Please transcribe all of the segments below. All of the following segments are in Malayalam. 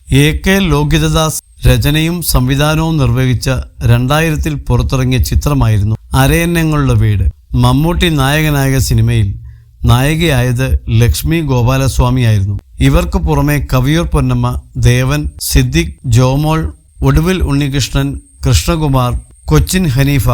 എ.കെ. ലോകിതദാസ് രചനയും സംവിധാനവും നിർവഹിച്ച 2000-ൽ പുറത്തിറങ്ങിയ ചിത്രമായിരുന്നു അരയന്നങ്ങളുടെ വീട്. മമ്മൂട്ടി നായകനായ സിനിമയിൽ നായികയായത് ലക്ഷ്മി ഗോപാലസ്വാമിയായിരുന്നു. ഇവർക്ക് പുറമെ കവിയൂർ പൊന്നമ്മ, ദേവൻ, സിദ്ദിഖ്, ജോമോൾ, ഒടുവിൽ ഉണ്ണികൃഷ്ണൻ, കൃഷ്ണകുമാർ, കൊച്ചിൻ ഹനീഫ,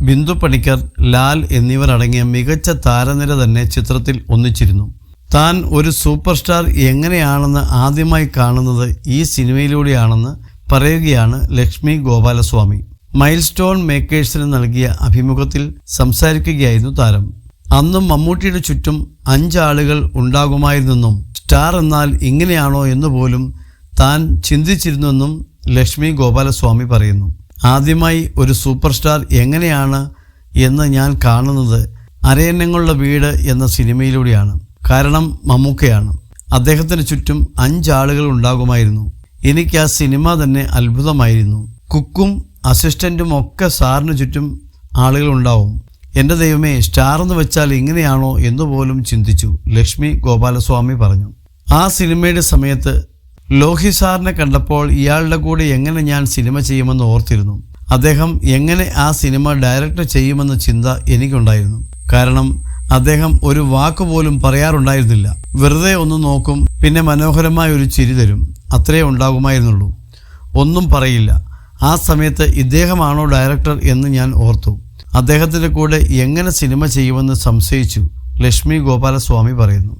ബിന്ദു പണിക്കർ, ലാൽ എന്നിവരടങ്ങിയ മികച്ച താരനിര തന്നെ ചിത്രത്തിൽ ഒന്നിച്ചിരുന്നു. താൻ ഒരു സൂപ്പർ സ്റ്റാർ എങ്ങനെയാണെന്ന് ആദ്യമായി കാണുന്നത് ഈ സിനിമയിലൂടെയാണെന്ന് പറയുകയാണ് ലക്ഷ്മി ഗോപാലസ്വാമി. മൈൽ സ്റ്റോൺ മേക്കേഴ്സിന് നൽകിയ അഭിമുഖത്തിൽ സംസാരിക്കുകയായിരുന്നു താരം. അന്നും മമ്മൂട്ടിയുടെ ചുറ്റും 5 ആളുകൾ ഉണ്ടാകുമായിരുന്നെന്നും സ്റ്റാർ എന്നാൽ ഇങ്ങനെയാണോ എന്നുപോലും താൻ ചിന്തിച്ചിരുന്നെന്നും ലക്ഷ്മി ഗോപാലസ്വാമി പറയുന്നു. ആദ്യമായി ഒരു സൂപ്പർ സ്റ്റാർ എങ്ങനെയാണ് എന്ന് ഞാൻ കാണുന്നത് അരയന്നങ്ങളുടെ വീട് എന്ന സിനിമയിലൂടെയാണ്. കാരണം മമ്മൂക്കയാണ്. അദ്ദേഹത്തിന് ചുറ്റും 5 ആളുകൾ ഉണ്ടാകുമായിരുന്നു. എനിക്ക് ആ സിനിമ തന്നെ അത്ഭുതമായിരുന്നു. കുക്കും അസിസ്റ്റൻറ്റും ഒക്കെ സാറിന് ചുറ്റും ആളുകൾ ഉണ്ടാവും. എൻ്റെ ദൈവമേ, സ്റ്റാർ എന്ന് വെച്ചാൽ ഇങ്ങനെയാണോ എന്നുപോലും ചിന്തിച്ചു, ലക്ഷ്മി ഗോപാലസ്വാമി പറഞ്ഞു. ആ സിനിമയുടെ സമയത്ത് ലോഹി സാറിനെ കണ്ടപ്പോൾ ഇയാളുടെ കൂടെ എങ്ങനെ ഞാൻ സിനിമ ചെയ്യുമെന്ന് ഓർത്തിരുന്നു. അദ്ദേഹം എങ്ങനെ ആ സിനിമ ഡയറക്റ്റ് ചെയ്യുമെന്ന ചിന്ത എനിക്കുണ്ടായിരുന്നു. കാരണം അദ്ദേഹം ഒരു വാക്കുപോലും പറയാറുണ്ടായിരുന്നില്ല. വെറുതെ ഒന്ന് നോക്കും, പിന്നെ മനോഹരമായ ഒരു ചിരി തരും, അത്രേ ഉണ്ടാകുമായിരുന്നുള്ളൂ. ഒന്നും പറയില്ല. ആ സമയത്ത് ഇദ്ദേഹമാണോ ഡയറക്ടർ എന്ന് ഞാൻ ഓർത്തു. അദ്ദേഹത്തിൻ്റെ കൂടെ എങ്ങനെ സിനിമ ചെയ്യുമെന്ന് സംശയിച്ചു, ലക്ഷ്മി ഗോപാലസ്വാമി പറയുന്നു.